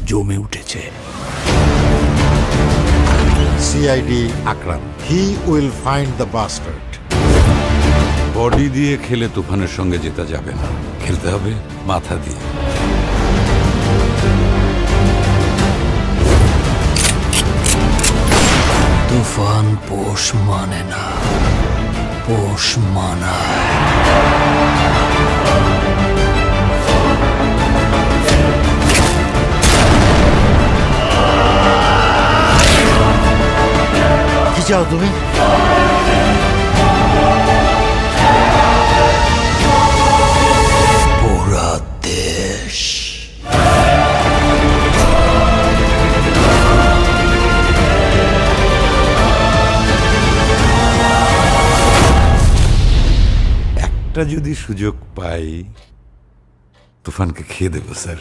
জমে উঠেছে। CID Akram, he will find the bastard. Body দিয়ে খেলে তুফানের সঙ্গে জেতা যাবে না, খেলতে হবে মাথা দিয়ে। তুফান পোষ মানে না, পোষ মানায়। কি চাও তুমি? পুরা দেশ। একটা যদি সুযোগ পাই তুফানকে খেয়ে দেবো স্যার।